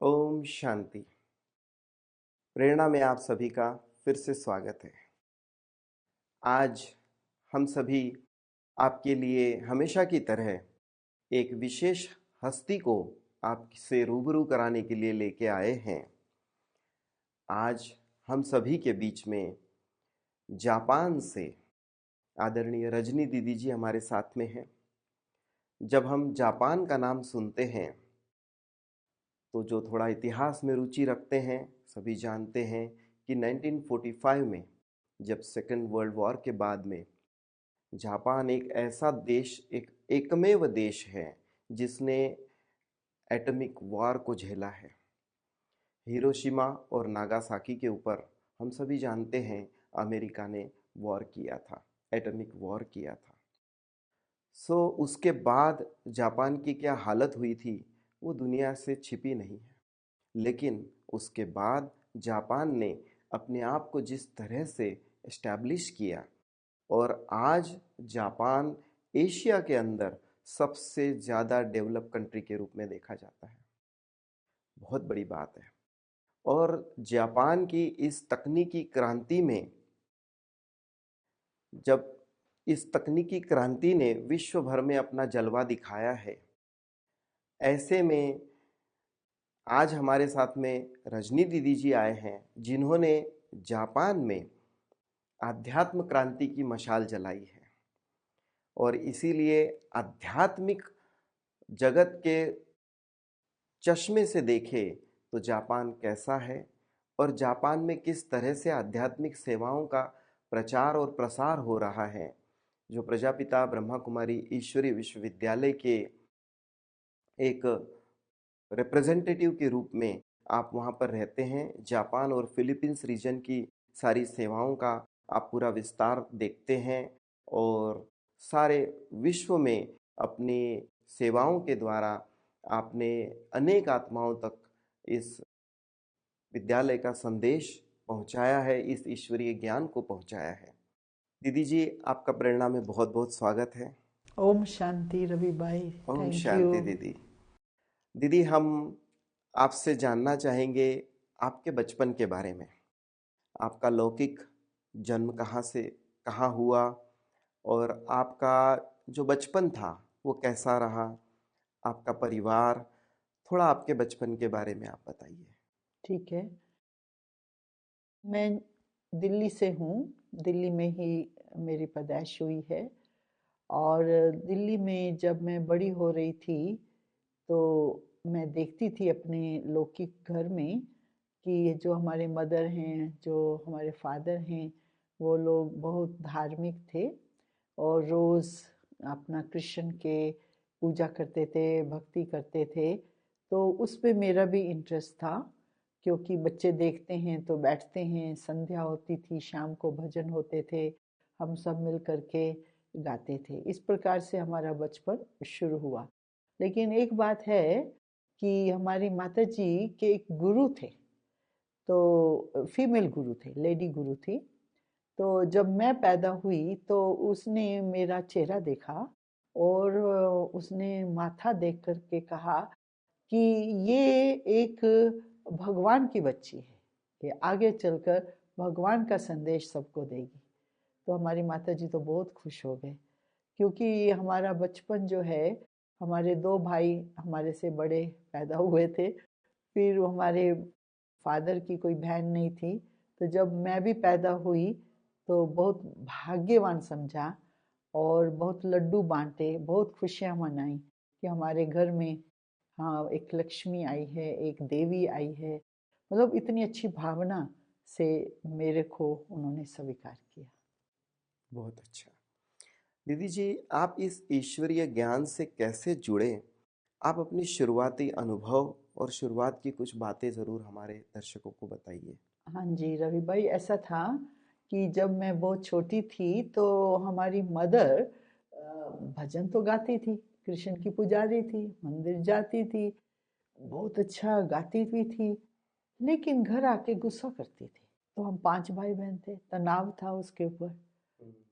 ओम शांति। प्रेरणा में आप सभी का फिर से स्वागत है। आज हम सभी आपके लिए हमेशा की तरह एक विशेष हस्ती को आपसे रूबरू कराने के लिए लेके आए हैं। आज हम सभी के बीच में जापान से आदरणीय रजनी दीदी जी हमारे साथ में हैं। जब हम जापान का नाम सुनते हैं तो जो थोड़ा इतिहास में रुचि रखते हैं सभी जानते हैं कि 1945 में जब सेकेंड वर्ल्ड वॉर के बाद में जापान एक ऐसा देश, एक एकमेव देश है जिसने एटॉमिक वॉर को झेला है। हिरोशिमा और नागासाकी के ऊपर हम सभी जानते हैं अमेरिका ने वॉर किया था, एटॉमिक वॉर किया था। उसके बाद जापान की क्या हालत हुई थी वो दुनिया से छिपी नहीं है। लेकिन उसके बाद जापान ने अपने आप को जिस तरह से एस्टैब्लिश किया और आज जापान एशिया के अंदर सबसे ज़्यादा डेवलप कंट्री के रूप में देखा जाता है। बहुत बड़ी बात है। और जापान की इस तकनीकी क्रांति में, जब इस तकनीकी क्रांति ने विश्व भर में अपना जलवा दिखाया है, ऐसे में आज हमारे साथ में रजनी दीदी जी आए हैं जिन्होंने जापान में आध्यात्म क्रांति की मशाल जलाई है। और इसीलिए आध्यात्मिक जगत के चश्मे से देखे तो जापान कैसा है और जापान में किस तरह से आध्यात्मिक सेवाओं का प्रचार और प्रसार हो रहा है। जो प्रजापिता ब्रह्मा कुमारी ईश्वरी विश्वविद्यालय के एक रिप्रेजेंटेटिव के रूप में आप वहाँ पर रहते हैं। जापान और फिलीपींस रीजन की सारी सेवाओं का आप पूरा विस्तार देखते हैं और सारे विश्व में अपनी सेवाओं के द्वारा आपने अनेक आत्माओं तक इस विद्यालय का संदेश पहुंचाया है, इस ईश्वरीय ज्ञान को पहुंचाया है। दीदी जी, आपका प्रेरणा में बहुत बहुत स्वागत है। ओम शांति रवि भाई, ओम थैंक शांति। यू। दीदी हम आपसे जानना चाहेंगे आपके बचपन के बारे में। आपका लौकिक जन्म कहाँ से कहाँ हुआ और आपका जो बचपन था वो कैसा रहा, आपका परिवार, थोड़ा आपके बचपन के बारे में आप बताइए। ठीक है, मैं दिल्ली से हूँ। दिल्ली में ही मेरी पैदाइश हुई है और दिल्ली में जब मैं बड़ी हो रही थी तो मैं देखती थी अपने लौकिक घर में कि जो हमारे मदर हैं, जो हमारे फादर हैं, वो लोग बहुत धार्मिक थे और रोज़ अपना कृष्ण के पूजा करते थे, भक्ति करते थे। तो उस पे मेरा भी इंटरेस्ट था क्योंकि बच्चे देखते हैं तो बैठते हैं, संध्या होती थी, शाम को भजन होते थे, हम सब मिल करके गाते थे। इस प्रकार से हमारा बचपन शुरू हुआ। लेकिन एक बात है कि हमारी माताजी के एक गुरु थे, तो फीमेल गुरु थे, लेडी गुरु थी। तो जब मैं पैदा हुई तो उसने मेरा चेहरा देखा और उसने माथा देख करके कहा कि ये एक भगवान की बच्ची है, ये आगे चलकर भगवान का संदेश सबको देगी। तो हमारी माताजी तो बहुत खुश हो गए क्योंकि हमारा बचपन जो है, हमारे दो भाई हमारे से बड़े पैदा हुए थे, फिर हमारे फादर की कोई बहन नहीं थी। तो जब मैं भी पैदा हुई तो बहुत भाग्यवान समझा और बहुत लड्डू बांटे, बहुत खुशियाँ मनाई कि हमारे घर में हाँ एक लक्ष्मी आई है, एक देवी आई है। मतलब इतनी अच्छी भावना से मेरे को उन्होंने स्वीकार किया। बहुत अच्छा। दीदी जी, आप इस ईश्वरीय ज्ञान से कैसे जुड़े? आप अपनी शुरुआती अनुभव और शुरुआत की कुछ बातें ज़रूर हमारे दर्शकों को बताइए। हाँ जी रवि भाई, ऐसा था कि जब मैं बहुत छोटी थी तो हमारी मदर भजन तो गाती थी, कृष्ण की पुजारी थी, मंदिर जाती थी, बहुत अच्छा गाती भी थी, लेकिन घर आके गुस्सा करती थी। तो हम 5 भाई बहन थे, तनाव था उसके ऊपर।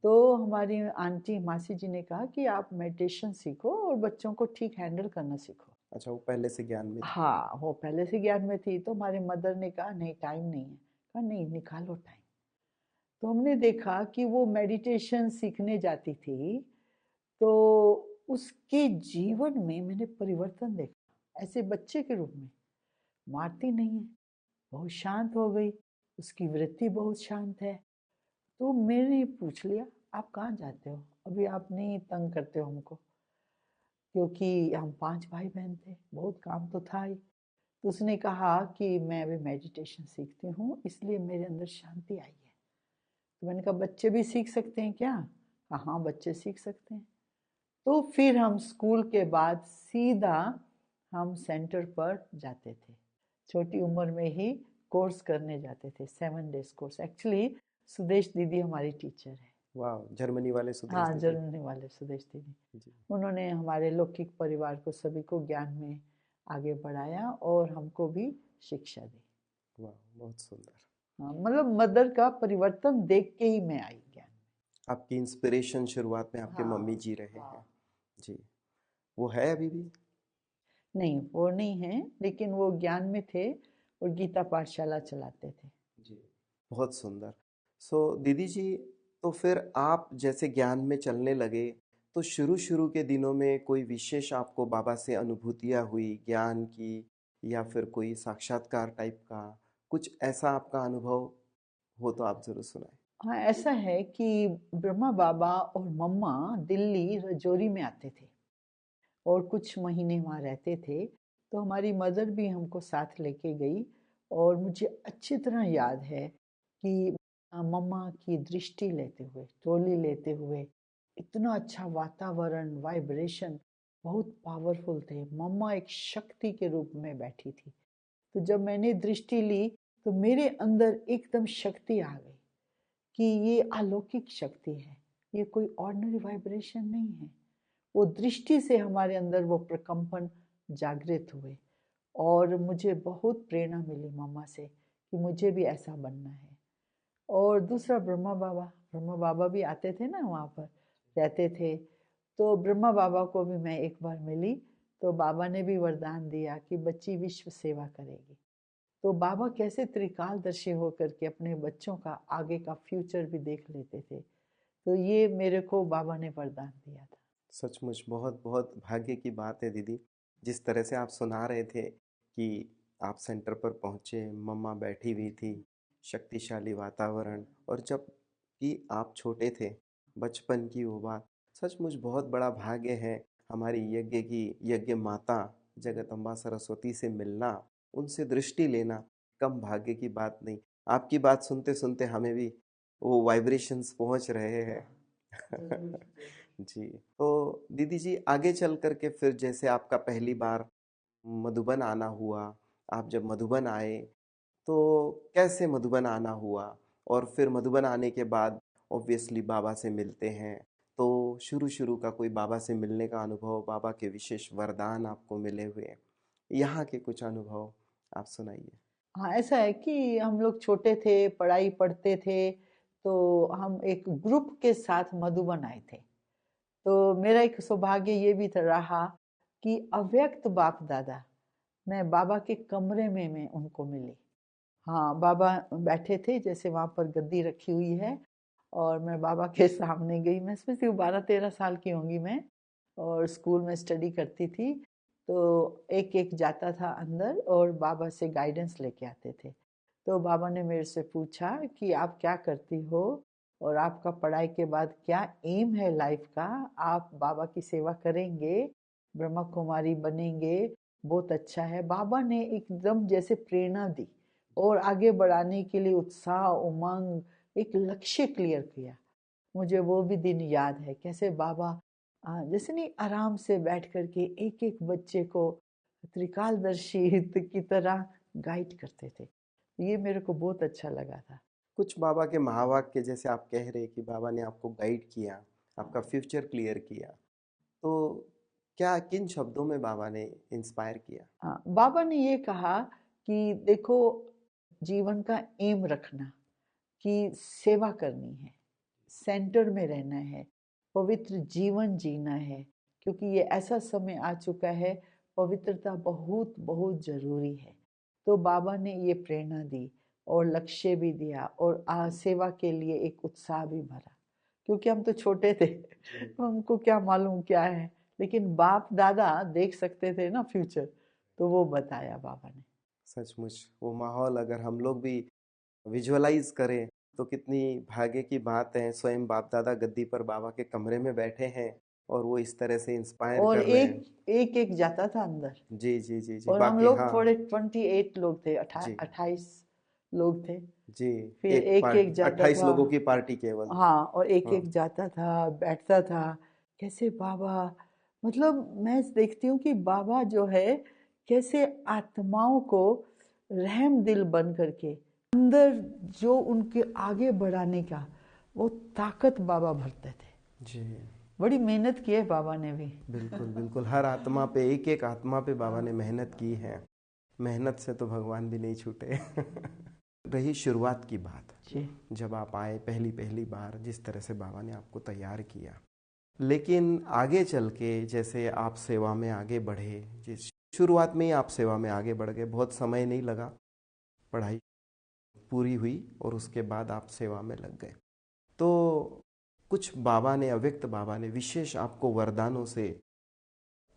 तो हमारी आंटी मासी जी ने कहा कि आप मेडिटेशन सीखो और बच्चों को ठीक हैंडल करना सीखो। अच्छा, वो पहले से ज्ञान में थी। हाँ, वो पहले से ज्ञान में थी, तो हमारे मदर ने कहा नहीं टाइम नहीं है। कहा नहीं, निकालो टाइम। तो हमने देखा कि वो मेडिटेशन सीखने जाती थी, तो उसके जीवन में मैंने परिवर्तन देखा, ऐसे बच्चे के रूप में। मारती नहीं है, बहुत शांत हो गई, उसकी वृत्ति बहुत शांत है। तो मैंने पूछ लिया, आप कहाँ जाते हो, अभी आप नहीं तंग करते हो हमको, क्योंकि हम 5 भाई बहन थे, बहुत काम तो था ही। तो उसने कहा कि मैं अभी मेडिटेशन सीखती हूँ, इसलिए मेरे अंदर शांति आई है। तो मैंने कहा बच्चे भी सीख सकते हैं क्या? कहा हाँ, बच्चे सीख सकते हैं। तो फिर हम स्कूल के बाद सीधा हम सेंटर पर जाते थे। छोटी उम्र में ही कोर्स करने जाते थे, 7 डेज कोर्स। एक्चुअली सुदेश दीदी हमारी टीचर है। वाह, जर्मनी वाले सुदेश हाँ, दीदी। जर्मनी वाले सुदेश दीदी। जी। उन्होंने हमारे लौकिक परिवार को सभी को ज्ञान में आगे बढ़ाया और हमको भी शिक्षा दी। वाह, बहुत सुंदर। हाँ, मतलब मदर का परिवर्तन देख के ही मैं आई ज्ञान में। आपकी इंस्पिरेशन शुरुआत में आपके मम्मी हाँ जी रहे हैं। हाँ। जी। वो है अभी भी? नहीं, वो नहीं है, लेकिन वो ज्ञान में थे और गीता पाठशाला चलाते थे। जी। बहुत सुंदर। सो दीदी जी, तो फिर आप जैसे ज्ञान में चलने लगे, तो शुरू शुरू के दिनों में कोई विशेष आपको बाबा से अनुभूतियाँ हुई ज्ञान की, या फिर कोई साक्षात्कार टाइप का कुछ ऐसा आपका अनुभव हो तो आप जरूर सुनाएं। हाँ, ऐसा है कि ब्रह्मा बाबा और मम्मा दिल्ली रजौरी में आते थे और कुछ महीने वहाँ रहते थे। तो हमारी मदर भी हमको साथ लेके गई और मुझे अच्छी तरह याद है कि मम्मा की दृष्टि लेते हुए, ट्रॉली लेते हुए, इतना अच्छा वातावरण, वाइब्रेशन बहुत पावरफुल थे। मम्मा एक शक्ति के रूप में बैठी थी। तो जब मैंने दृष्टि ली तो मेरे अंदर एकदम शक्ति आ गई कि ये अलौकिक शक्ति है, ये कोई ऑर्डिनरी वाइब्रेशन नहीं है। वो दृष्टि से हमारे अंदर वो प्रकंपन जागृत हुए और मुझे बहुत प्रेरणा मिली मम्मा से कि मुझे भी ऐसा बनना है। और दूसरा ब्रह्मा बाबा भी आते थे ना, वहाँ पर रहते थे। तो ब्रह्मा बाबा को भी मैं एक बार मिली, तो बाबा ने भी वरदान दिया कि बच्ची विश्व सेवा करेगी। तो बाबा कैसे त्रिकालदर्शी होकर के अपने बच्चों का आगे का फ्यूचर भी देख लेते थे। तो ये मेरे को बाबा ने वरदान दिया था। सचमुच बहुत बहुत भाग्य की बात है दीदी। जिस तरह से आप सुना रहे थे कि आप सेंटर पर पहुँचे, मम्मा बैठी हुई थी, शक्तिशाली वातावरण, और जब कि आप छोटे थे, बचपन की वो बात, सचमुच बहुत बड़ा भाग्य है। हमारी यज्ञ माता जगदम्बा सरस्वती से मिलना, उनसे दृष्टि लेना कम भाग्य की बात नहीं। आपकी बात सुनते सुनते हमें भी वो वाइब्रेशंस पहुंच रहे हैं। जी। तो दीदी जी, आगे चल करके फिर जैसे आपका पहली बार मधुबन आना हुआ, आप जब मधुबन आए तो कैसे मधुबन आना हुआ, और फिर मधुबन आने के बाद ऑब्वियसली बाबा से मिलते हैं, तो शुरू शुरू का कोई बाबा से मिलने का अनुभव, बाबा के विशेष वरदान आपको मिले हुए, यहाँ के कुछ अनुभव आप सुनाइए। हाँ, ऐसा है कि हम लोग छोटे थे, पढ़ाई पढ़ते थे, तो हम एक ग्रुप के साथ मधुबन आए थे। तो मेरा एक सौभाग्य ये भी रहा कि अव्यक्त बाप दादा, मैं बाबा के कमरे में मैं उनको मिली। हाँ, बाबा बैठे थे, जैसे वहाँ पर गद्दी रखी हुई है और मैं बाबा के सामने गई। मैं समझती हूँ 12-13 साल की होंगी मैं, और स्कूल में स्टडी करती थी। तो एक एक जाता था अंदर और बाबा से गाइडेंस लेके आते थे। तो बाबा ने मेरे से पूछा कि आप क्या करती हो और आपका पढ़ाई के बाद क्या एम है लाइफ का, आप बाबा की सेवा करेंगे, ब्रह्मा कुमारी बनेंगे, बहुत अच्छा है। बाबा ने एकदम जैसे प्रेरणा दी और आगे बढ़ाने के लिए उत्साह, उमंग, एक लक्ष्य क्लियर किया। मुझे वो भी दिन याद है कैसे बाबा जैसे नहीं आराम से बैठ करके एक एक बच्चे को त्रिकालदर्शी की तरह गाइड करते थे। ये मेरे को बहुत अच्छा लगा था। कुछ बाबा के महावाक्य, जैसे आप कह रहे कि बाबा ने आपको गाइड किया, आपका हाँ फ्यूचर क्लियर किया, तो क्या किन शब्दों में बाबा ने इंस्पायर किया? हाँ, बाबा ने ये कहा कि देखो, जीवन का एम रखना कि सेवा करनी है, सेंटर में रहना है, पवित्र जीवन जीना है, क्योंकि ये ऐसा समय आ चुका है, पवित्रता बहुत बहुत जरूरी है। तो बाबा ने ये प्रेरणा दी और लक्ष्य भी दिया और सेवा के लिए एक उत्साह भी भरा, क्योंकि हम तो छोटे थे, हमको क्या मालूम क्या है, लेकिन बाप दादा देख सकते थे ना फ्यूचर, तो वो बताया बाबा ने। सचमुच वो माहौल अगर हम लोग भी विजुअलाइज करें तो कितनी भाग्य की बात है। स्वयं बाप दादा गद्दी पर बाबा के कमरे में बैठे हैं और वो इस तरह से इंस्पायर और कर रहे हैं। एक एक जाता था अंदर, जी जी जी जी, और हम बाकी लोग हाँ। थोड़े 28 लोग थे, जी 28 लोग थे। जी, फिर एक एक पार्टी एक जाता 28 था। लोगों की पार्टी केवल। हाँ, और एक हाँ एक जाता था, बैठता था। कैसे बाबा, मतलब मैं देखती हूँ कि बाबा जो है कैसे आत्माओं को रहम दिल बन करके अंदर जो उनके आगे बढ़ाने का वो ताकत बाबा भरते थे। जी, बड़ी मेहनत की है बाबा ने भी। बिल्कुल बिल्कुल, हर आत्मा पे, एक एक आत्मा पे बाबा ने मेहनत की है। मेहनत से तो भगवान भी नहीं छूटे। रही शुरुआत की बात, जी जब आप आए पहली पहली बार, जिस तरह से बाबा ने आपको तैयार किया, लेकिन आगे चल के जैसे आप सेवा में आगे बढ़े, जिस शुरुआत में ही आप सेवा में आगे बढ़ गए, बहुत समय नहीं लगा, पढ़ाई पूरी हुई और उसके बाद आप सेवा में लग गए। तो कुछ बाबा ने, अव्यक्त बाबा ने विशेष आपको वरदानों से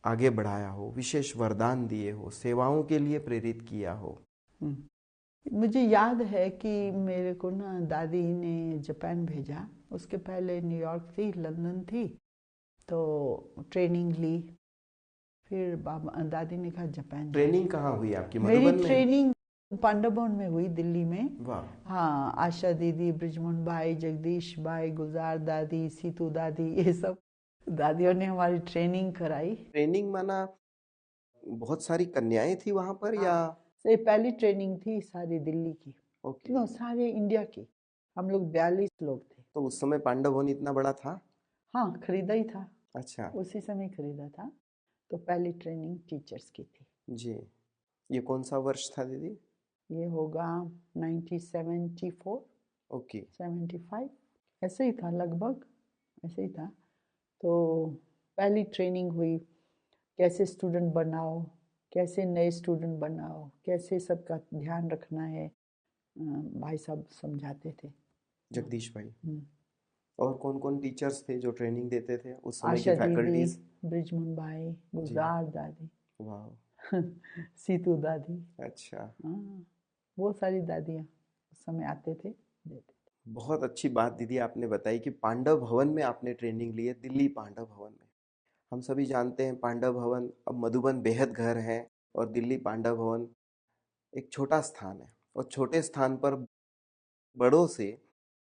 आगे बढ़ाया हो, विशेष वरदान दिए हो, सेवाओं के लिए प्रेरित किया हो? मुझे याद है कि मेरे को ना दादी ने जापान भेजा, उसके पहले न्यूयॉर्क थी, लंदन थी, तो ट्रेनिंग ली। फिर बाबा दादी ने कहा जापान ट्रेनिंग जाना। कहाँ हुई आपकी, मेरी मधुबन में? ट्रेनिंग पांडव भवन में हुई, दिल्ली में। वाह। हाँ, आशा दीदी, ब्रिजमोहन भाई, जगदीश भाई, गुलजार दादी, सीतू दादी, ये सब दादियों ने हमारी ट्रेनिंग कराई। ट्रेनिंग माना बहुत सारी कन्याएं थी वहां पर या? ये पहली ट्रेनिंग थी सारी दिल्ली की, ओके। नो सारे इंडिया की। हम लोग 42 लोग थे। तो उस समय पांडव भवन इतना बड़ा था? हाँ, खरीदा ही था, अच्छा उसी समय खरीदा था। तो पहली ट्रेनिंग टीचर्स की थी। जी। ये कौन सा वर्ष था दीदी? ये होगा 1974, ओके। 75, ऐसे ही था लगभग, ऐसे ही था। तो पहली ट्रेनिंग हुई, कैसे स्टूडेंट बनाओ, कैसे नए स्टूडेंट बनाओ, कैसे सबका ध्यान रखना है, भाई साहब समझाते थे। जगदीश भाई। हम्म। और कौन कौन टीचर्स थे जो ट्रेनिंग देते थे उस समय की आशा दीदी, फैकल्टीज? ब्रिजमोहन भाई, जी। गुलजार दादी, वाह। सीतू दादी। अच्छा, हाँ, वो सारी दादियाँ उस समय आते थे, देते थे। बहुत अच्छी बात दीदी आपने बताई कि पांडव भवन में आपने ट्रेनिंग ली है, दिल्ली पांडव भवन में। हम सभी जानते हैं पांडव भवन अब मधुबन बेहद घर है और दिल्ली पांडव भवन एक छोटा स्थान है, और छोटे स्थान पर बड़ों से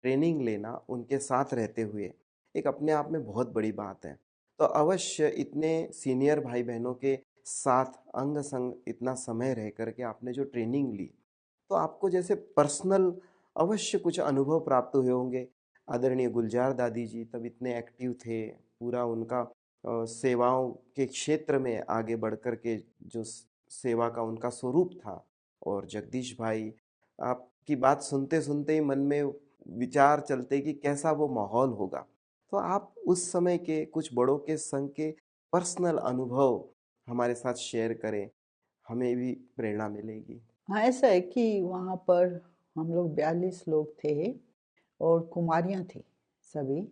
ट्रेनिंग लेना, उनके साथ रहते हुए, एक अपने आप में बहुत बड़ी बात है। तो अवश्य इतने सीनियर भाई बहनों के साथ अंग संग इतना समय रह करके आपने जो ट्रेनिंग ली, तो आपको जैसे पर्सनल अवश्य कुछ अनुभव प्राप्त हुए होंगे। आदरणीय गुलजार दादी जी तब इतने एक्टिव थे, पूरा उनका सेवाओं के क्षेत्र में आगे बढ़ कर के जो सेवा का उनका स्वरूप था। और जगदीश भाई, आपकी बात सुनते सुनते ही मन में विचार चलते कि कैसा वो माहौल होगा। तो आप उस समय के कुछ बड़ों के संग के पर्सनल अनुभव हमारे साथ शेयर करें, हमें भी प्रेरणा मिलेगी। हाँ, ऐसा है कि वहाँ पर हम लोग 42 लोग थे और कुमारियाँ थी सभी,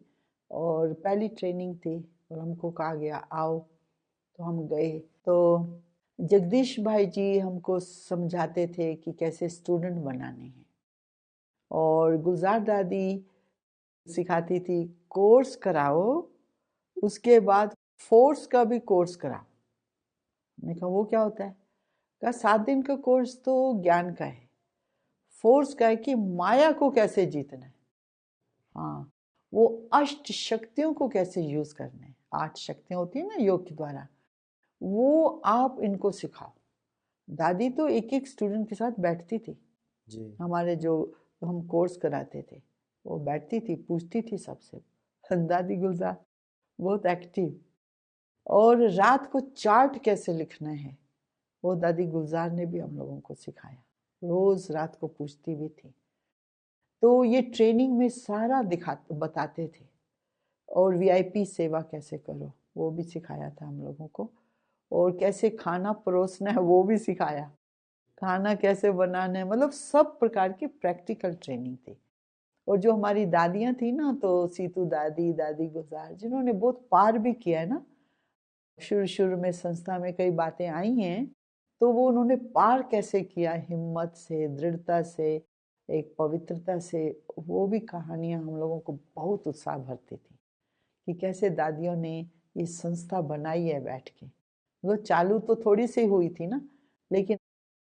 और पहली ट्रेनिंग थी और हमको कहा गया आओ, तो हम गए। तो जगदीश भाई जी हमको समझाते थे कि कैसे स्टूडेंट बनाने हैं, और गुलजार दादी सिखाती थी कोर्स कराओ, उसके बाद फोर्स का भी कोर्स कराओ। मैंने कहा वो क्या होता है? कहा 7 दिन का कोर्स तो ज्ञान का है, फोर्स का है कि माया को कैसे जीतना है। हाँ, वो अष्ट शक्तियों को कैसे यूज करना है, 8 शक्तियां होती है ना योग के द्वारा, वो आप इनको सिखाओ। दादी तो एक एक स्टूडेंट के साथ बैठती थी, जी हमारे जो हम कोर्स कराते थे, वो बैठती थी, पूछती थी सबसे। दादी गुलजार बहुत एक्टिव। और रात को चार्ट कैसे लिखना है, वो दादी गुलजार ने भी हम लोगों को सिखाया, रोज रात को पूछती भी थी। तो ये ट्रेनिंग में सारा बताते थे। और वीआईपी सेवा कैसे करो वो भी सिखाया था हम लोगों को। और कैसे खाना परोसना है वो भी सिखाया, खाना कैसे बनाना है, मतलब सब प्रकार की प्रैक्टिकल ट्रेनिंग थी। और जो हमारी दादियाँ थी ना, तो सीतू दादी, दादी गुजार, जिन्होंने बहुत पार भी किया है ना, शुरू शुरू में संस्था में कई बातें आई हैं, तो वो उन्होंने पार कैसे किया, हिम्मत से, दृढ़ता से, एक पवित्रता से, वो भी कहानियां हम लोगों को बहुत उत्साह भरती थी कि कैसे दादियों ने ये संस्था बनाई है बैठ के। वो चालू तो थोड़ी सी हुई थी ना, लेकिन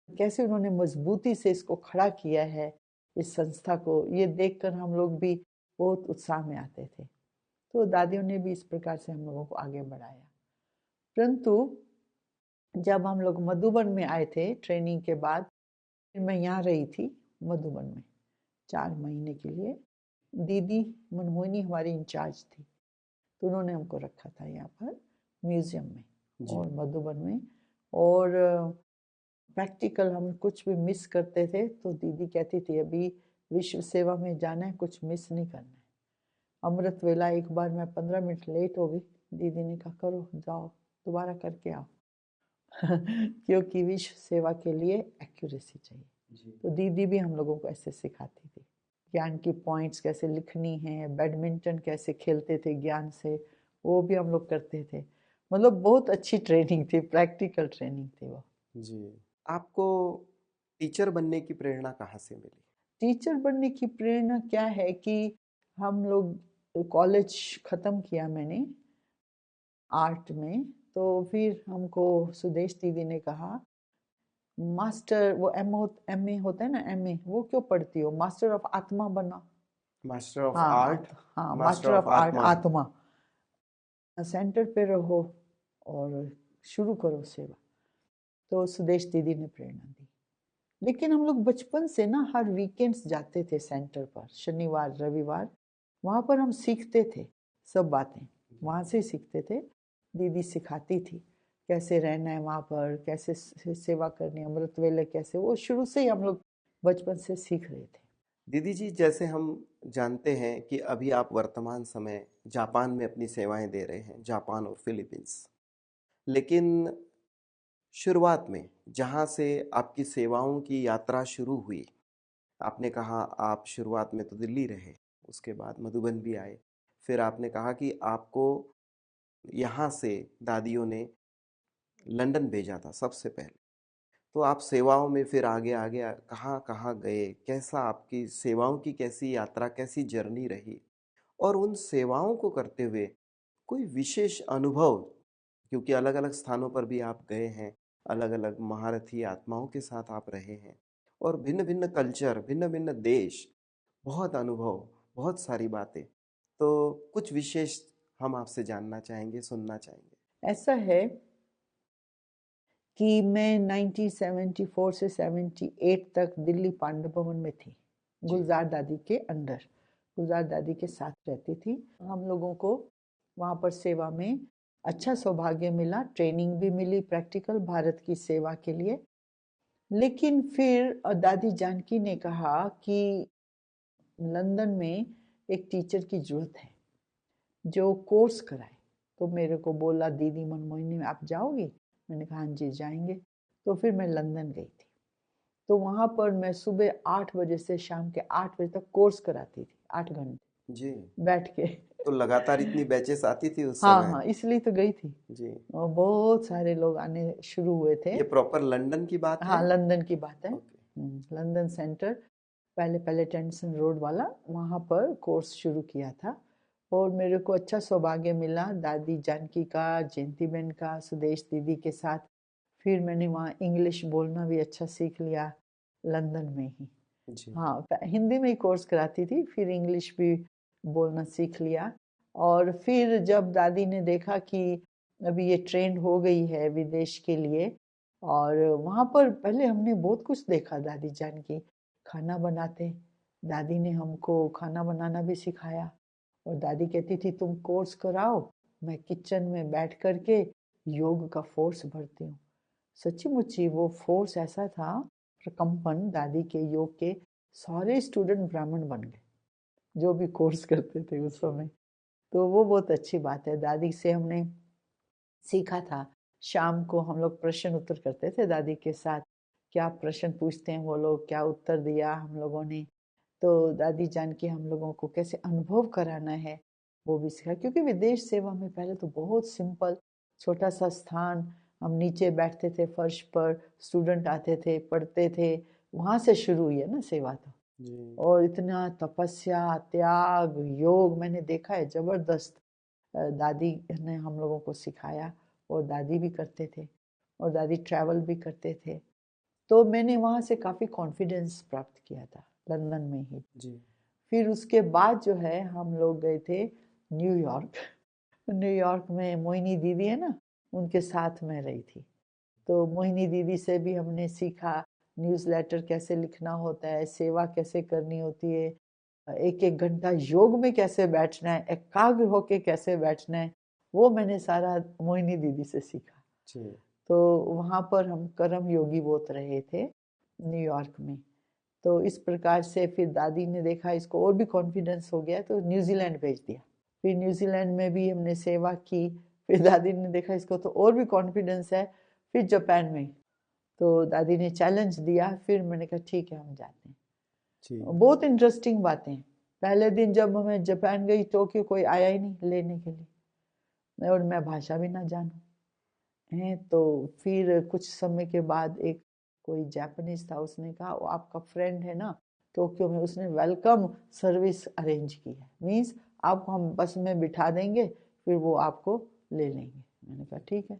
कैसे उन्होंने मजबूती से इसको खड़ा किया है, इस संस्था को, ये देखकर हम लोग भी बहुत उत्साह में आते थे। तो दादियों ने भी इस प्रकार से हम लोगों को आगे बढ़ाया। परंतु जब हम लोग मधुबन में आए थे ट्रेनिंग के बाद, फिर मैं यहाँ रही थी मधुबन में 4 महीने के लिए। दीदी मनमोहिनी हमारी इंचार्ज थी, तो उन्होंने हमको रखा था यहाँ पर म्यूजियम में और मधुबन में। और प्रैक्टिकल हम कुछ भी मिस करते थे तो दीदी कहती थी अभी विश्व सेवा में जाना है, कुछ मिस नहीं करना है। अमृत वेला एक बार मैं 15 मिनट लेट हो गई, दीदी ने कहा करो, जाओ दोबारा करके आओ क्योंकि विश्व सेवा के लिए एक्यूरेसी चाहिए। तो दीदी भी हम लोगों को ऐसे सिखाती थी, ज्ञान की पॉइंट्स कैसे लिखनी है, बैडमिंटन कैसे खेलते थे ज्ञान से, वो भी हम लोग करते थे। मतलब बहुत अच्छी ट्रेनिंग थी, प्रैक्टिकल ट्रेनिंग थी वो। जी, आपको टीचर बनने की प्रेरणा कहाँ से मिली? टीचर बनने की प्रेरणा क्या है कि हम लोग कॉलेज ख़त्म किया मैंने आर्ट में, तो फिर हमको सुदेश दीदी ने कहा मास्टर, वो एम ए होता है ना, एम ए वो क्यों पढ़ती हो, मास्टर ऑफ आत्मा बना। मास्टर ऑफ हाँ आर्ट, हाँ, master master of of art आत्मा। आत्मा, सेंटर पे रहो और शुरू करो सेवा। तो सुदेश दीदी ने प्रेरणा दी। लेकिन हम लोग बचपन से ना हर वीकेंड्स जाते थे सेंटर पर, शनिवार रविवार, वहाँ पर हम सीखते थे सब बातें, वहाँ से सीखते थे। दीदी सिखाती थी कैसे रहना है वहाँ पर, कैसे सेवा करनी, अमृत वेले कैसे, वो शुरू से ही हम लोग बचपन से सीख रहे थे। दीदी जी, जैसे हम जानते हैं कि अभी आप वर्तमान समय जापान में अपनी सेवाएं दे रहे हैं, जापान और फिलीपींस। लेकिन शुरुआत में जहाँ से आपकी सेवाओं की यात्रा शुरू हुई, आपने कहा आप शुरुआत में तो दिल्ली रहे, उसके बाद मधुबन भी आए, फिर आपने कहा कि आपको यहाँ से दादियों ने लंदन भेजा था सबसे पहले। तो आप सेवाओं में फिर आगे आगे कहाँ कहाँ गए, कैसा आपकी सेवाओं की कैसी यात्रा, कैसी जर्नी रही, और उन सेवाओं को करते हुए कोई विशेष अनुभव, क्योंकि अलग अलग स्थानों पर भी आप गए हैं, अलग अलग महारथी आत्माओं के साथ आप रहे हैं, और भिन्न भिन्न कल्चर, भिन्न भिन्न देश, बहुत अनुभव, बहुत सारी बातें। तो कुछ विशेष हम आपसे जानना चाहेंगे, सुनना चाहेंगे। ऐसा है कि मैं 1974 से 78 तक दिल्ली पांडव भवन में थी, गुलजार दादी के अंडर, गुलजार दादी के साथ रहती थी। हम लोगों को वहाँ पर सेवा में अच्छा सौभाग्य मिला, ट्रेनिंग भी मिली प्रैक्टिकल भारत की सेवा के लिए। लेकिन फिर दादी जानकी ने कहा कि लंदन में एक टीचर की जरूरत है जो कोर्स कराए। तो मेरे को बोला दीदी मनमोहिनी आप जाओगी, मैंने कहा हाँ जी जाएंगे। तो फिर मैं लंदन गई थी, तो वहाँ पर मैं सुबह 8 बजे से शाम के 8 बजे तक कोर्स कराती थी, 8 घंटे जी। बैठ के। तो लगातार इतनी बैचेस आती थी उस हाँ समय? हाँ, इसलिए तो गई थी। जी। और बहुत सारे लोग आने शुरू हुए थे। ये प्रॉपर लंदन की बात है? हाँ लंदन की बात है। ओके। लंदन सेंटर, पहले पहले टेंसन रोड वाला, वहाँ पर कोर्स शुरू किया था। और मेरे को अच्छा सौभाग्य मिला दादी जानकी का, जयंती बहन का, सुदेश दीदी के साथ। फिर मैंने वहाँ इंग्लिश बोलना भी अच्छा सीख लिया लंदन में ही। जी। हाँ, हिंदी में ही कोर्स कराती थी, फिर इंग्लिश भी बोलना सीख लिया। और फिर जब दादी ने देखा कि अभी ये ट्रेंड हो गई है विदेश के लिए, और वहाँ पर पहले हमने बहुत कुछ देखा, दादी जान की खाना बनाते, दादी ने हमको खाना बनाना भी सिखाया। और दादी कहती थी तुम कोर्स कराओ, मैं किचन में बैठ कर के योग का फोर्स भरती हूँ। सच्ची मुच्ची वो फोर्स ऐसा था, प्रकम्पन दादी के योग के, सारे स्टूडेंट ब्राह्मण बन गए जो भी कोर्स करते थे उस समय। तो वो बहुत अच्छी बात है, दादी से हमने सीखा था शाम को हम लोग प्रश्न उत्तर करते थे दादी के साथ। क्या प्रश्न पूछते हैं वो लोग, क्या उत्तर दिया हम लोगों ने। तो दादी जान के हम लोगों को कैसे अनुभव कराना है वो भी सिखा। क्योंकि विदेश सेवा में पहले तो बहुत सिंपल छोटा सा स्थान, हम नीचे बैठते थे फर्श पर, स्टूडेंट आते थे पढ़ते थे, वहाँ से शुरू हुई है ना सेवा तो। जी और इतना तपस्या त्याग योग मैंने देखा है जबरदस्त। दादी ने हम लोगों को सिखाया और दादी भी करते थे और दादी ट्रैवल भी करते थे। तो मैंने वहाँ से काफ़ी कॉन्फिडेंस प्राप्त किया था लंदन में ही। जी फिर उसके बाद जो है हम लोग गए थे न्यूयॉर्क। न्यूयॉर्क में मोहिनी दीदी है ना, उनके साथ में रही थी। तो मोहिनी दीदी से भी हमने सीखा न्यूज़लेटर कैसे लिखना होता है, सेवा कैसे करनी होती है, एक एक घंटा योग में कैसे बैठना है, एकाग्र होके कैसे बैठना है, वो मैंने सारा मोहिनी दीदी से सीखा। जी तो वहाँ पर हम कर्म योगी बोत रहे थे न्यूयॉर्क में। तो इस प्रकार से फिर दादी ने देखा इसको और भी कॉन्फिडेंस हो गया तो न्यूजीलैंड भेज दिया। फिर न्यूजीलैंड में भी हमने सेवा की। फिर दादी ने देखा इसको तो और भी कॉन्फिडेंस है, फिर जापान में। तो दादी ने चैलेंज दिया, फिर मैंने कहा ठीक है हम जाते हैं। जी बहुत इंटरेस्टिंग बातें। पहले दिन जब मैं जापान गई टोक्यो कोई आया ही नहीं लेने के लिए, और मैं भाषा भी ना जानूं है। तो फिर कुछ समय के बाद एक कोई जापानीज था, उसने कहा वो आपका फ्रेंड है ना टोक्यो में, उसने वेलकम सर्विस अरेंज की है, मीन्स आपको हम बस में बिठा देंगे फिर वो आपको ले लेंगे। मैंने कहा ठीक है।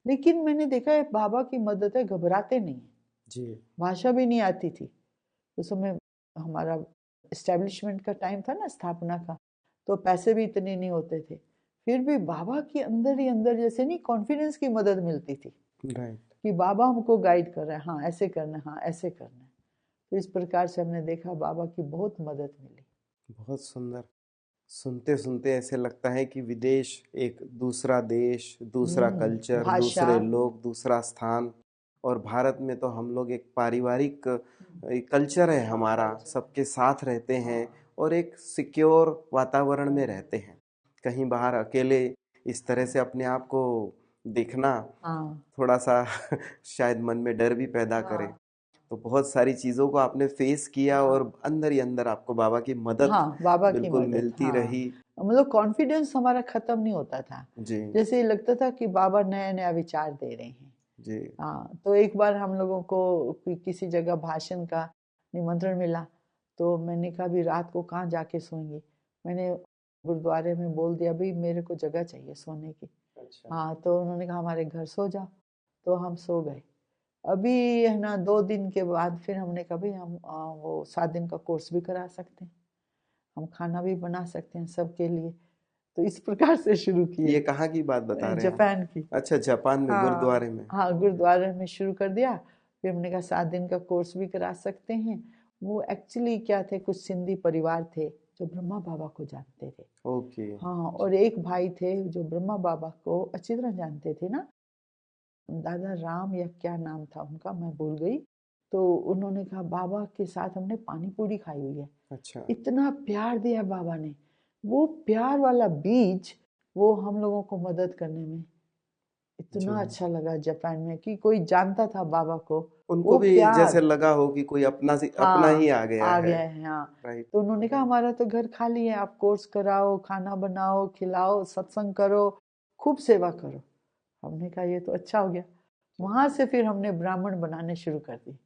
लेकिन मैंने देखा है बाबा की मदद है, घबराते नहीं। जी भाषा भी नहीं आती थी उस समय, हमारा इस्टेब्लिशमेंट का टाइम था ना, स्थापना का, तो पैसे भी इतने नहीं होते थे। फिर भी बाबा के अंदर ही अंदर जैसे नहीं कॉन्फिडेंस की मदद मिलती थी राइट। कि बाबा हमको गाइड कर रहे हैं, हाँ ऐसे करना है, हाँ ऐसे करना है। तो इस प्रकार से हमने देखा बाबा की बहुत मदद मिली। बहुत सुंदर। सुनते सुनते ऐसे लगता है कि विदेश एक दूसरा देश, दूसरा कल्चर, भाषा। दूसरे लोग, दूसरा स्थान। और भारत में तो हम लोग एक पारिवारिक कल्चर है हमारा, सबके साथ रहते हैं और एक सिक्योर वातावरण में रहते हैं। कहीं बाहर अकेले इस तरह से अपने आप को देखना हाँ थोड़ा सा शायद मन में डर भी पैदा करे। तो बहुत सारी चीज़ों को आपने फेस किया और अंदर ही अंदर आपको बाबा की मदद हाँ बाबा की बिल्कुल मदद, मिलती हाँ। रही। मतलब कॉन्फिडेंस हमारा खत्म नहीं होता था। जी जैसे लगता था कि बाबा नया नया विचार दे रहे हैं। जी हाँ, तो एक बार हम लोगों को किसी जगह भाषण का निमंत्रण मिला, तो मैंने कहा भी रात को कहाँ जाके सोएंगे। मैंने गुरुद्वारे में बोल दिया भाई मेरे को जगह चाहिए सोने की। अच्छा हाँ, तो उन्होंने कहा हमारे घर सो जाओ। तो हम सो गए। अभी है ना 2 दिन के बाद फिर हमने कहा भाई हम वो 7 दिन का कोर्स भी करा सकते हैं, हम खाना भी बना सकते हैं सबके लिए। तो इस प्रकार से शुरू ये किए कहाँ की बात बता रहे हैं आप? जापान की। अच्छा, जापान में हाँ गुरुद्वारे में। हाँ, गुरुद्वारे में शुरू कर दिया। फिर हमने कहा 7 दिन का कोर्स भी करा सकते हैं। वो एक्चुअली क्या थे, कुछ सिंधी परिवार थे जो ब्रह्मा बाबा को जानते थे। ओके। हाँ, और एक भाई थे जो ब्रह्मा बाबा को अच्छी तरह जानते थे ना, दादा राम या क्या नाम था उनका मैं भूल गई। तो उन्होंने कहा बाबा के साथ हमने पानी पूरी खाई हुई है, अच्छा इतना प्यार दिया बाबा ने। वो प्यार वाला बीज वो हम लोगों को मदद करने में जी, इतना अच्छा लगा जापान में कि कोई जानता था बाबा को। उनको वो भी प्यार, जैसे लगा हो कि कोई अपना अपना ही हाँ आ गया आ है। गया है, हाँ। राइट। तो उन्होंने कहा हमारा तो घर खाली है, आप कोर्स कराओ, खाना बनाओ, खिलाओ, सत्संग करो, खूब सेवा करो। हमने कहा ये तो अच्छा हो गया। वहां से फिर हमने ब्राह्मण बनाने शुरू कर दी।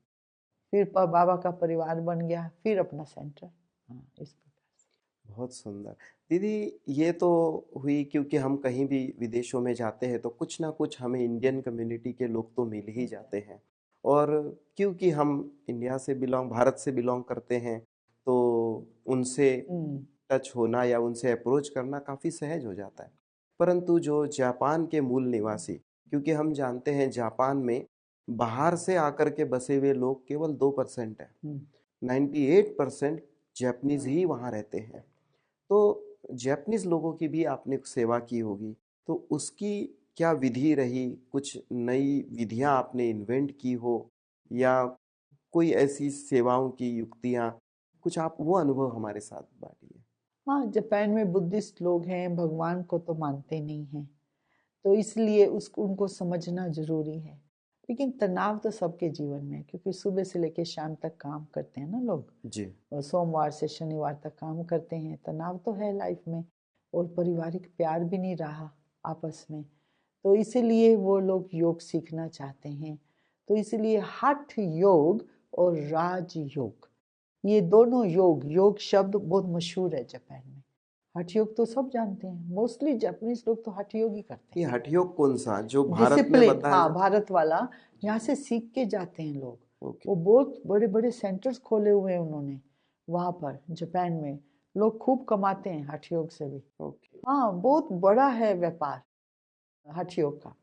फिर बाबा का परिवार बन गया, फिर अपना सेंटर। हाँ, इस प्रकार से। बहुत सुंदर। दीदी, ये तो हुई क्योंकि हम कहीं भी विदेशों में जाते हैं तो कुछ ना कुछ हमें इंडियन कम्युनिटी के लोग तो मिल ही जाते हैं। और क्योंकि हम इंडिया से बिलोंग भारत से बिलोंग करते हैं तो उनसे हम्म टच होना या उनसे अप्रोच करना काफ़ी सहज हो जाता है। परंतु जो जापान के मूल निवासी, क्योंकि हम जानते हैं जापान में बाहर से आकर के बसे हुए लोग केवल 2% है। हम्म 98% जापानीज ही वहाँ रहते हैं। तो जापानीज लोगों की भी आपने सेवा की होगी, तो उसकी क्या विधि रही? कुछ नई विधियां आपने इन्वेंट की हो या कोई ऐसी सेवाओं की युक्तियां, कुछ आप वो अनुभव हमारे साथ बांटिए। हाँ, जापान में बुद्धिस्ट लोग हैं, भगवान को तो मानते नहीं हैं। तो इसलिए उसको उनको समझना जरूरी है। लेकिन तनाव तो सबके जीवन में है, क्योंकि सुबह से लेकर शाम तक काम करते हैं ना लोग, जी। और सोमवार से शनिवार तक काम करते हैं। तनाव तो है लाइफ में, और पारिवारिक प्यार भी नहीं रहा आपस में। तो इसीलिए वो लोग योग सीखना चाहते हैं। तो इसलिए हठ योग और राज योग, ये दोनों योग, योग शब्द बहुत मशहूर है जापान में। हठ योग तो सब जानते हैं, मोस्टली जापानीज लोग तो हठ योग ही करते ये हैं। हठ योग कौन सा जो भारत में डिसिप्लिन, बताया हाँ, जाता भारत वाला। यहाँ से सीख के जाते हैं लोग। है? ओके। वो बहुत बड़े बड़े सेंटर्स खोले हुए हैं उन्होंने वहाँ पर जापान में। लोग खूब कमाते हैं हठ योग से भी। ओके। हाँ, बहुत बड़ा है व्यापार हठ योग का।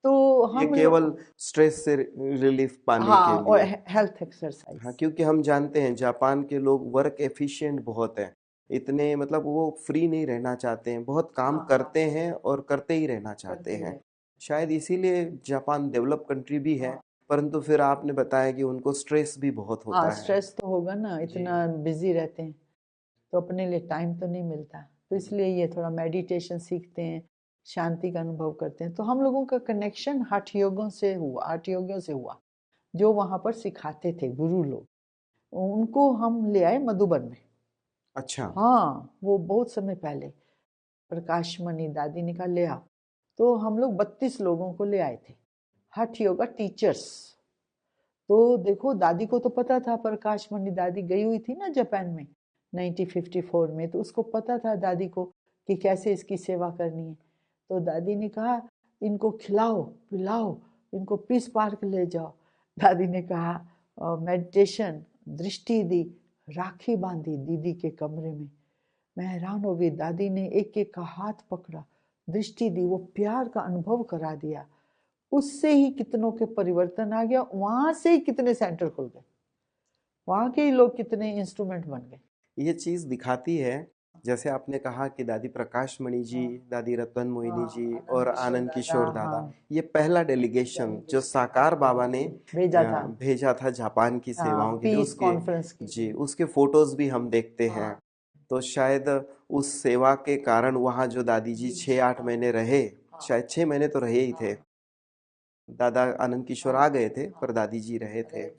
तो ये हम केवल स्ट्रेस से रिलीफ पाने हाँ, के और लिए। हेल्थ हाँ, एक्सरसाइज। क्योंकि हम जानते हैं जापान के लोग वर्क एफिशिएंट बहुत है। इतने मतलब वो फ्री नहीं रहना चाहते हैं, बहुत काम हाँ, करते हैं और करते ही रहना चाहते करते हैं। हैं। शायद इसीलिए जापान डेवलप कंट्री भी है, हाँ, परंतु फिर आपने बताया कि उनको स्ट्रेस भी बहुत हाँ, होता है। स्ट्रेस तो होगा ना, जी। इतना बिजी रहते हैं, तो अपने लिए टाइम तो नहीं मिलता। तो इसलिए ये थोड़ा मेडिटेशन सीखते हैं, शांति का अनुभव करते हैं। तो हम लोगों का कनेक्शन हठ योगों से हुआ, हठ योगियों से हुआ, जो वहाँ पर सिखाते थे गुरु लोग। उनको हम ले आए मधुबन में। अच्छा। हाँ, वो बहुत समय पहले प्रकाश मणि दादी ने कहा ले आओ, तो हम लोग 32 लोगों को ले आए थे, हठ योगा टीचर्स। तो देखो, दादी को तो पता था, प्रकाश मणि दादी गई हुई थी ना जापान में 1954 में, तो उसको पता था दादी को कि कैसे इसकी सेवा करनी है। तो दादी ने कहा इनको खिलाओ पिलाओ, इनको पीस पार्क ले जाओ। दादी ने कहा मेडिटेशन, दृष्टि दी, राखी बांधी दीदी के कमरे में। मैं हैरान हो गई, दादी ने एक एक का हाथ पकड़ा, दृष्टि दी, वो प्यार का अनुभव करा दिया। उससे ही कितनों के परिवर्तन आ गया, वहां से ही कितने सेंटर खुल गए, वहां के ही लोग कितने इंस्ट्रूमेंट बन गए। ये चीज दिखाती है, जैसे आपने कहा कि दादी प्रकाश मणि जी, हाँ, दादी रतन मोहिनी हाँ, जी आनंद और किशोर आनंद दादा, किशोर दादा, हाँ, ये पहला डेलीगेशन जो साकार बाबा ने भेजा था। भेजा था जापान की हाँ, सेवाओं के लिए, पीस उसके कॉन्फ्रेंस के जी लिए। उसके फोटोज भी हम देखते हैं। हाँ, तो शायद उस सेवा के कारण वहाँ जो दादी जी 6-8 महीने रहे, हाँ, शायद 6 महीने तो रहे ही थे। हाँ, दादा आनंद किशोर हाँ, आ गए थे पर हाँ, दादी जी रहे थे। रहे।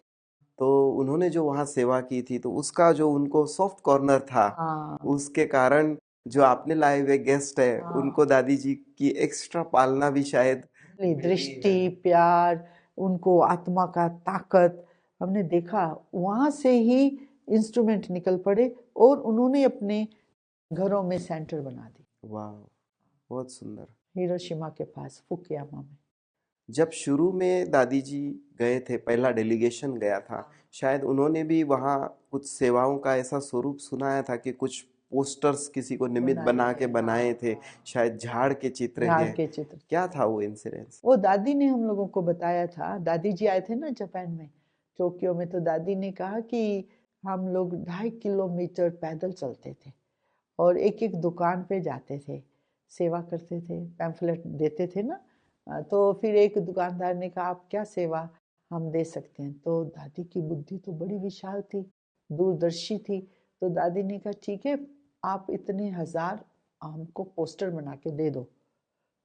तो उन्होंने जो वहाँ सेवा की थी, तो उसका जो उनको सॉफ्ट कॉर्नर था, हाँ, उसके कारण जो आपने लाए हुए गेस्ट है हाँ, उनको दादी जी की एक्स्ट्रा पालना भी शायद नहीं, मिली दृष्टि, है। प्यार, उनको आत्मा का ताकत हमने देखा। वहां से ही इंस्ट्रूमेंट निकल पड़े, और उन्होंने अपने घरों में सेंटर बना दी, वाह, बहुत सुंदर। हिरोशिमा के पास फुकुयामा में। जब शुरू में दादी जी गए थे, पहला डेलीगेशन गया था, शायद उन्होंने भी वहाँ कुछ सेवाओं का ऐसा स्वरूप सुनाया था कि कुछ पोस्टर्स किसी को निमित्त बनाए बना थे, के बनाए हाँ, थे, शायद झाड़ के चित्र झाड़ हैं। के चित्र। क्या था वो इंसिडेंस? वो दादी ने हम लोगों को बताया था। दादी जी आए थे ना जापान में, टोक्यो में, तो दादी ने कहा कि हम लोग 2.5 किलोमीटर पैदल चलते थे, और एक एक दुकान पे जाते थे, सेवा करते थे, पैम्फलेट देते थे ना। तो फिर एक दुकानदार ने कहा आप क्या सेवा हम दे सकते हैं। तो दादी की बुद्धि तो बड़ी विशाल थी, दूरदर्शी थी। तो दादी ने कहा ठीक है, आप इतने 1000 हमको पोस्टर बना के दे दो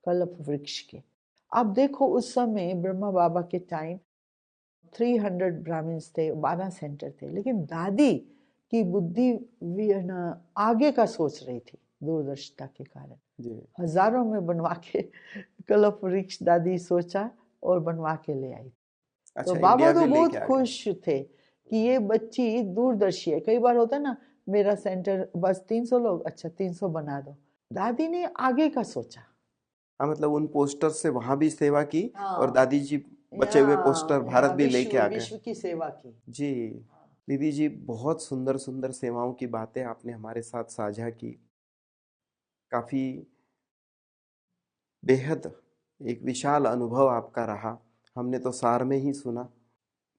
कल्प वृक्ष के। अब देखो, उस समय ब्रह्मा बाबा के टाइम 300 ब्राह्मण्स थे, 12 सेंटर थे, लेकिन दादी की बुद्धि आगे का सोच रही थी, दूरदर्शिता के कारण जी। हजारों में बनवा के कल्प वृक्ष दादी सोचा और बनवा के ले आई। तो अच्छा, बाबा इंडिया तो में बहुत लेके आ गए। खुश थे कि ये बच्ची दूरदर्शी है। कई बार होता है ना, मेरा सेंटर बस 300 लोग, अच्छा 300 बना दो। दादी ने आगे का सोचा। हाँ, मतलब उन पोस्टर से वहां भी सेवा की और हाँ, दादी जी बचे हुए पोस्टर यहाँ भारत यहाँ भी विश्व लेके आ गए। विश्व की सेवा की। जी। दीदी जी, बहुत सुंदर सुंदर सेवाओं की बातें आपने हमारे साथ साझा की। काफी बेहद एक विशाल अनुभव आपका रहा। हमने तो सार में ही सुना।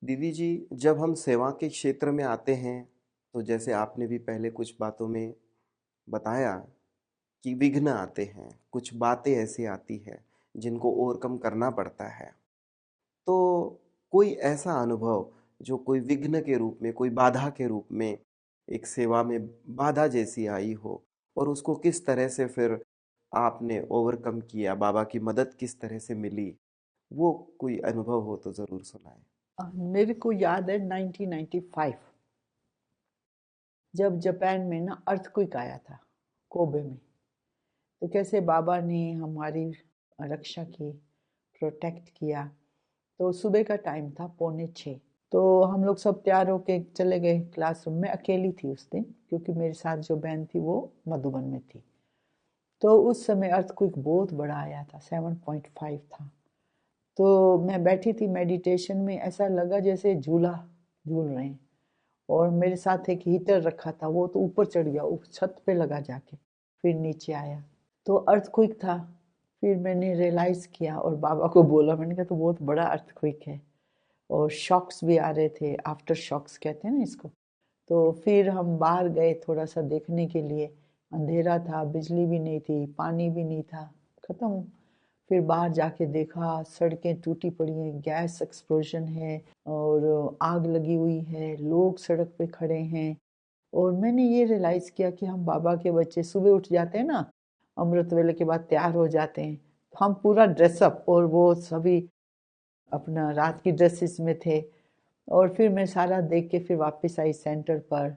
दीदी जी, जब हम सेवा के क्षेत्र में आते हैं, तो जैसे आपने भी पहले कुछ बातों में बताया कि विघ्न आते हैं, कुछ बातें ऐसी आती हैं जिनको ओवरकम करना पड़ता है। तो कोई ऐसा अनुभव जो कोई विघ्न के रूप में, कोई बाधा के रूप में एक सेवा में बाधा जैसी आई हो, और उसको किस तरह से फिर आपने ओवरकम किया, बाबा की मदद किस तरह से मिली, वो कोई अनुभव हो तो ज़रूर सुनाएं। मेरे को याद है 1995 जब जापान में ना अर्थक्वेक आया था कोबे में। तो कैसे बाबा ने हमारी रक्षा की, प्रोटेक्ट किया। तो सुबह का टाइम था 5:45। तो हम लोग सब तैयार होके चले गए क्लासरूम में। अकेली थी उस दिन, क्योंकि मेरे साथ जो बहन थी वो मधुबन में थी। तो उस समय अर्थक्वेक बहुत बड़ा आया था, 7.5 था। तो मैं बैठी थी मेडिटेशन में, ऐसा लगा जैसे झूला झूल रहे हैं। और मेरे साथ एक हीटर रखा था, वो तो ऊपर चढ़ गया, उस छत पे लगा जाके, फिर नीचे आया। तो अर्थक्वेक था। फिर मैंने रियलाइज़ किया और बाबा को बोला, मैंने कहा तो बहुत बड़ा अर्थक्वेक है और शॉक्स भी आ रहे थे, आफ्टर शॉक्स कहते हैं ना इसको। तो फिर हम बाहर गए थोड़ा सा देखने के लिए। अंधेरा था, बिजली भी नहीं थी, पानी भी नहीं था, ख़त्म। फिर बाहर जाके देखा, सड़कें टूटी पड़ी हैं, गैस एक्सप्लोजन है और आग लगी हुई है, लोग सड़क पे खड़े हैं। और मैंने ये रियलाइज़ किया कि हम बाबा के बच्चे सुबह उठ जाते हैं ना, अमृत वेले के बाद तैयार हो जाते हैं। हम पूरा ड्रेसअप, और वो सभी अपना रात की ड्रेसेस में थे। और फिर मैं सारा देख के फिर वापस आई सेंटर पर।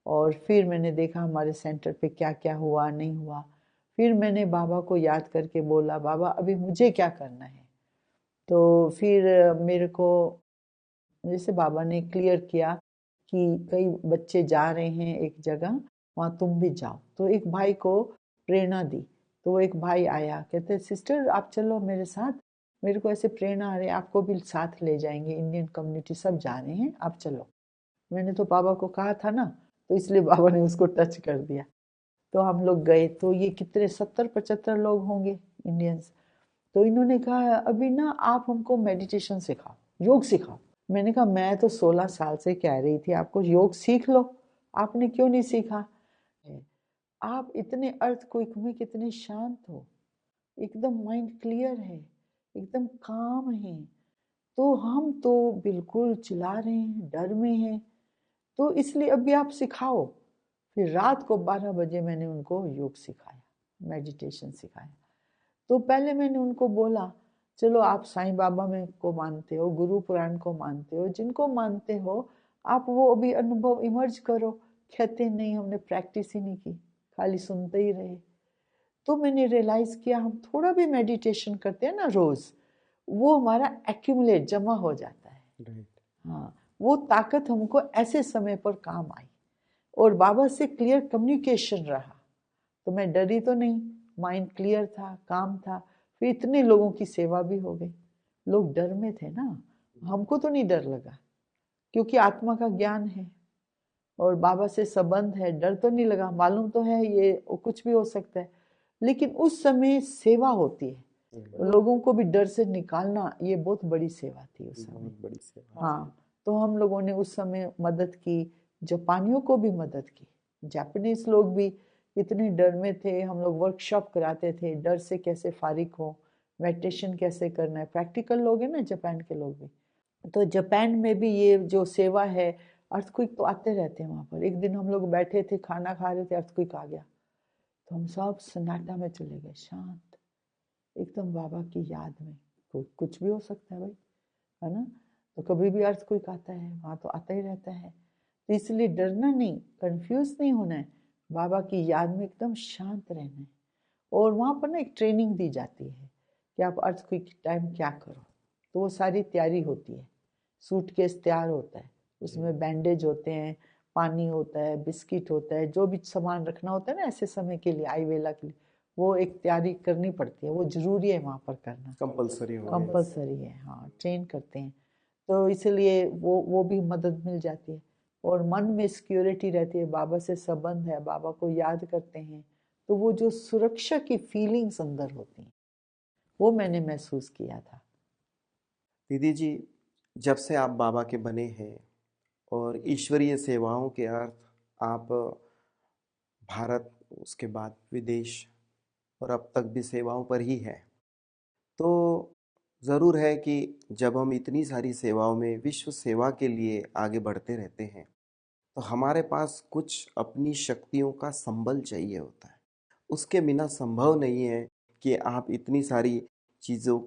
और फिर मैंने देखा हमारे सेंटर पे क्या क्या हुआ नहीं हुआ। फिर मैंने बाबा को याद करके बोला, बाबा अभी मुझे क्या करना है। तो फिर मेरे को जैसे बाबा ने क्लियर किया कि कई बच्चे जा रहे हैं एक जगह, वहाँ तुम भी जाओ। तो एक भाई को प्रेरणा दी। तो वो एक भाई आया, कहते सिस्टर आप चलो मेरे साथ, मेरे को ऐसे प्रेरणा आ रही है, आपको भी साथ ले जाएंगे, इंडियन कम्युनिटी सब जा रहे हैं, आप चलो। मैंने तो बाबा को कहा था ना, तो इसलिए बाबा ने उसको टच कर दिया। तो हम लोग गए, तो ये कितने 70-75 लोग होंगे इंडियंस। तो इन्होंने कहा अभी ना आप हमको मेडिटेशन सिखाओ, योग सिखाओ। मैंने कहा मैं तो 16 साल से कह रही थी आपको योग सीख लो, आपने क्यों नहीं सीखा। आप इतने अर्थक्वेक में कितने शांत हो, एकदम माइंड क्लियर है, एकदम काम है। तो हम तो बिल्कुल चिल्ला रहे हैं, डर में हैं। तो इसलिए अभी आप सिखाओ। फिर रात को 12 बजे मैंने उनको योग सिखाया, मेडिटेशन सिखाया। तो पहले मैंने उनको बोला चलो आप साईं बाबा में को मानते हो, गुरु पुराण को मानते हो, जिनको मानते हो आप वो अभी अनुभव इमर्ज करो। कहते नहीं हमने प्रैक्टिस ही नहीं की, खाली सुनते ही रहे। तो मैंने रियलाइज किया हम थोड़ा भी मेडिटेशन करते हैं ना रोज, वो हमारा एक्यूमुलेट जमा हो जाता है। हाँ, वो ताकत हमको ऐसे समय पर काम आई। और बाबा से क्लियर कम्युनिकेशन रहा, तो मैं डरी तो नहीं, माइंड क्लियर था, काम था। फिर इतने लोगों की सेवा भी हो गई। लोग डर में थे ना, हमको तो नहीं डर लगा, क्योंकि आत्मा का ज्ञान है और बाबा से संबंध है। डर तो नहीं लगा, मालूम तो है ये कुछ भी हो सकता है। लेकिन उस समय सेवा होती है, लोगों को भी डर से निकालना, ये बहुत बड़ी सेवा थी उस समय। बहुत बड़ी सेवा। हाँ, तो हम लोगों ने उस समय मदद की, जापानियों को भी मदद की। जापानीज लोग भी इतने डर में थे, हम लोग वर्कशॉप कराते थे, डर से कैसे फारिग हो, मेडिटेशन कैसे करना है। प्रैक्टिकल लोग हैं ना जापान के लोग भी। तो जापान में भी ये जो सेवा है, अर्थक्वेक तो आते रहते हैं वहाँ पर। एक दिन हम लोग बैठे थे, खाना खा रहे थे, अर्थक्वेक आ गया। तो हम सब सन्नाटा में चले गए, शांत एकदम, बाबा की याद में। कुछ भी हो सकता है भाई, है ना। तो कभी भी अर्थक्वेक आता है, वहाँ तो आता ही रहता है। तो इसलिए डरना नहीं, कंफ्यूज नहीं होना है, बाबा की याद में एकदम शांत रहना है। और वहाँ पर ना एक ट्रेनिंग दी जाती है कि आप अर्थक्वेक टाइम क्या करो। तो वो सारी तैयारी होती है, सूटकेस तैयार होता है, उसमें बैंडेज होते हैं, पानी होता है, बिस्किट होता है, जो भी सामान रखना होता है ना ऐसे समय के लिए, आई वेला के लिए, वो एक तैयारी करनी पड़ती है। वो जरूरी है वहाँ पर करना, कंपलसरी हो गया। कंपलसरी है, हाँ, ट्रेन करते हैं। तो इसलिए वो भी मदद मिल जाती है। और मन में सिक्योरिटी रहती है, बाबा से संबंध है, बाबा को याद करते हैं, तो वो जो सुरक्षा की फीलिंग्स अंदर होती हैं, वो मैंने महसूस किया था। दीदी जी, जब से आप बाबा के बने हैं और ईश्वरीय सेवाओं के अर्थ आप भारत, उसके बाद विदेश, और अब तक भी सेवाओं पर ही है, तो ज़रूर है कि जब हम इतनी सारी सेवाओं में विश्व सेवा के लिए आगे बढ़ते रहते हैं, तो हमारे पास कुछ अपनी शक्तियों का संबल चाहिए होता है। उसके बिना संभव नहीं है कि आप इतनी सारी चीज़ों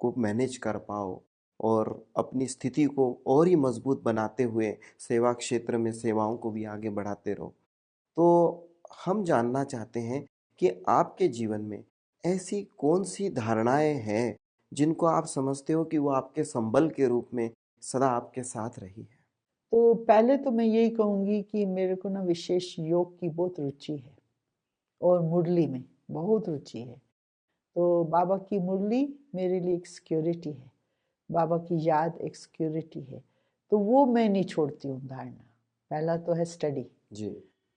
को मैनेज कर पाओ और अपनी स्थिति को और ही मजबूत बनाते हुए सेवा क्षेत्र में सेवाओं को भी आगे बढ़ाते रहो। तो हम जानना चाहते हैं कि आपके जीवन में ऐसी कौन सी धारणाएं हैं जिनको आप समझते हो कि वो आपके संबल के रूप में सदा आपके साथ रही है। तो पहले तो मैं यही कहूँगी कि मेरे को ना विशेष योग की बहुत रुचि है और मुरली में बहुत रुचि है। तो बाबा की मुरली मेरे लिए एक सिक्योरिटी है, बाबा की याद एक सिक्योरिटी है। तो वो मैं नहीं छोड़ती हूँ धारणा। पहला तो है स्टडी, जी,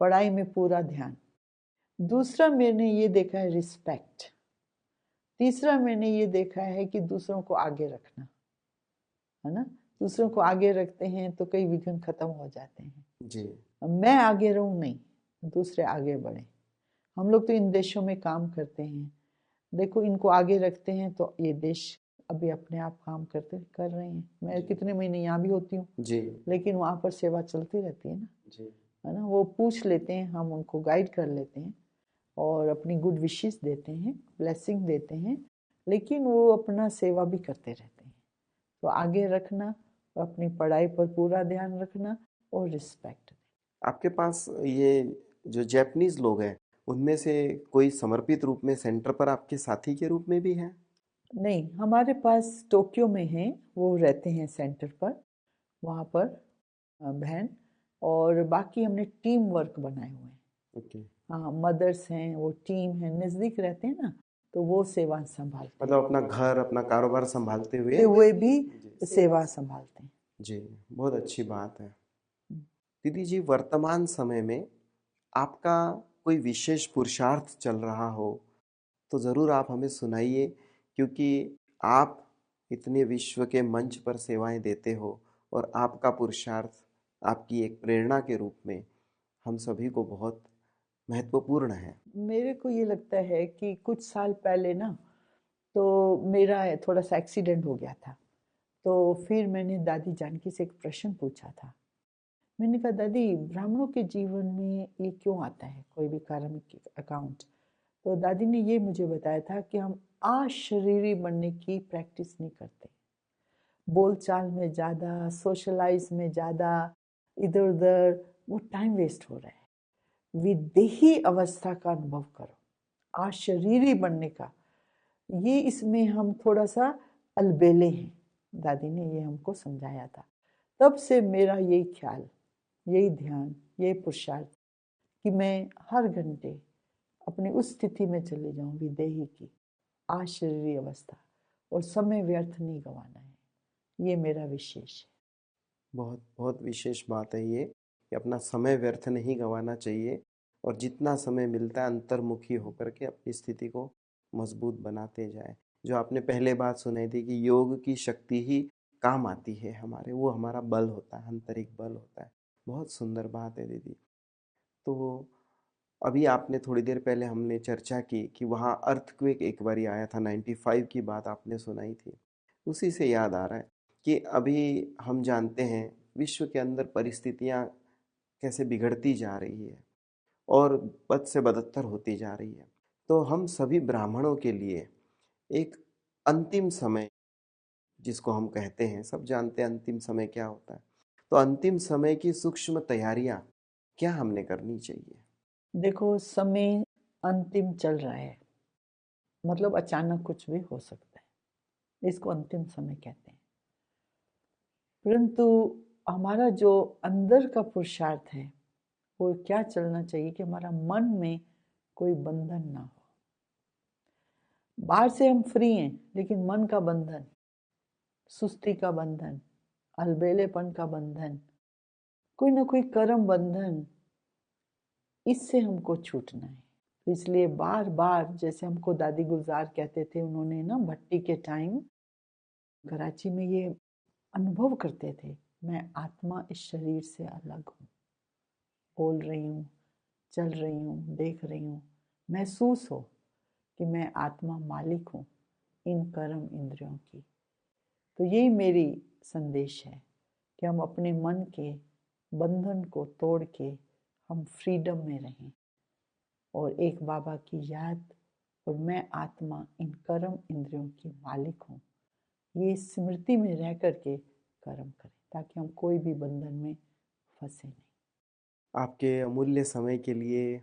पढ़ाई में पूरा ध्यान। दूसरा मैंने ये देखा है रिस्पेक्ट। तीसरा मैंने ये देखा है कि दूसरों को आगे रखना, है ना। दूसरों को आगे रखते हैं तो कई विघ्न खत्म हो जाते हैं। जी, मैं आगे रहूं नहीं, दूसरे आगे बढ़े। हम लोग तो इन देशों में काम करते हैं, देखो इनको आगे रखते हैं तो ये देश अभी अपने आप काम कर रहे हैं। मैं कितने महीने यहाँ भी होती हूँ, जी, लेकिन वहाँ पर सेवा चलती रहती है ना, जी, है ना। वो पूछ लेते हैं, हम उनको गाइड कर लेते हैं और अपनी गुड विशेस देते हैं, ब्लेसिंग देते हैं, लेकिन वो अपना सेवा भी करते रहते हैं। तो आगे रखना, अपनी पढ़ाई पर पूरा ध्यान रखना और रिस्पेक्ट। आपके पास ये जो जापानीज लोग हैं उनमें से कोई समर्पित रूप में सेंटर पर आपके साथी के रूप में भी है? नहीं, हमारे पास टोक्यो में हैं, वो रहते हैं सेंटर पर, वहाँ पर बहन। और बाकी हमने टीम वर्क बनाए हुए हैं। ओके, हाँ, मदर्स हैं, वो टीम है, नज़दीक रहते हैं ना, तो वो सेवा संभालते हैं। मतलब अपना घर अपना कारोबार संभालते ते हुए। हुए भी जी, सेवा संभालते हैं। जी, बहुत अच्छी बात है। हम्म। दीदी जी, वर्तमान समय में आपका कोई विशेष पुरुषार्थ चल रहा हो तो ज़रूर आप हमें सुनाइए, क्योंकि आप इतने विश्व के मंच पर सेवाएं देते हो और आपका पुरुषार्थ आपकी एक प्रेरणा के रूप में हम सभी को बहुत महत्वपूर्ण है। मेरे को ये लगता है कि कुछ साल पहले ना, तो मेरा थोड़ा सा एक्सीडेंट हो गया था। तो फिर मैंने दादी जानकी से एक प्रश्न पूछा था। मैंने कहा, दादी ब्राह्मणों के जीवन में ये क्यों आता है, कोई भी कार्मिक अकाउंट। तो दादी ने ये मुझे बताया था कि हम अशरीरी बनने की प्रैक्टिस नहीं करते। बोलचाल में ज़्यादा, सोशलाइज में ज़्यादा, इधर उधर वो टाइम वेस्ट हो रहा है। विदेही अवस्था का अनुभव करो, अशरीरी बनने का। ये इसमें हम थोड़ा सा अलबेले हैं। दादी ने ये हमको समझाया था। तब से मेरा यही ख्याल, यही ध्यान, यही पुरुषार्थ कि मैं हर घंटे अपनी उस स्थिति में चले जाऊं, विदेही की, अशरीरी अवस्था, और समय व्यर्थ नहीं गंवाना है। ये मेरा विशेष है। बहुत बहुत विशेष बात है ये कि अपना समय व्यर्थ नहीं गंवाना चाहिए और जितना समय मिलता है अंतर्मुखी होकर के अपनी स्थिति को मजबूत बनाते जाए। जो आपने पहले बात सुनाई थी कि योग की शक्ति ही काम आती है हमारे, वो हमारा बल होता है, आंतरिक बल होता है। बहुत सुंदर बात है दीदी। तो अभी आपने थोड़ी देर पहले हमने चर्चा की कि वहाँ अर्थक्वेक एक बारी आया था, 95 की बात आपने सुनाई थी। उसी से याद आ रहा है कि अभी हम जानते हैं विश्व के अंदर परिस्थितियाँ कैसे बिगड़ती जा रही है और बद से बदत्तर होती जा रही है। तो हम सभी ब्राह्मणों के लिए एक अंतिम समय, जिसको हम कहते हैं, सब जानते हैं अंतिम समय क्या होता है, तो अंतिम समय की सूक्ष्म तैयारियां क्या हमने करनी चाहिए? देखो, समय अंतिम चल रहा है, मतलब अचानक कुछ भी हो सकता है, इसको अंतिम समय कहते हैं। परंतु हमारा जो अंदर का पुरुषार्थ है, वो क्या चलना चाहिए कि हमारा मन में कोई बंधन ना हो। बाहर से हम फ्री हैं, लेकिन मन का बंधन, सुस्ती का बंधन, अलबेलेपन का बंधन, कोई ना कोई कर्म बंधन, इससे हमको छूटना है। तो इसलिए बार बार, जैसे हमको दादी गुलजार कहते थे, उन्होंने ना भट्टी के टाइम कराची में ये अनुभव करते थे, मैं आत्मा इस शरीर से अलग हूँ, बोल रही हूँ, चल रही हूँ, देख रही हूँ, महसूस हो कि मैं आत्मा मालिक हूँ इन कर्म इंद्रियों की। तो यही मेरी संदेश है कि हम अपने मन के बंधन को तोड़ के हम फ्रीडम में रहें और एक बाबा की याद और मैं आत्मा इन कर्म इंद्रियों की मालिक हूँ। ये स्मृति में रह करके कर्म करें ताकि हम कोई भी बंधन में फंसे नहीं। आपके अमूल्य समय के लिए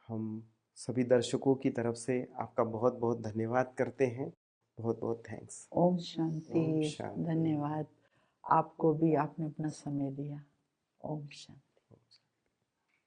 हम सभी दर्शकों की तरफ से आपका बहुत बहुत धन्यवाद करते हैं। बहुत बहुत थैंक्स। ओम शांति। ओम शांति। धन्यवाद आपको भी, आपने अपना समय दिया। ओम शांति।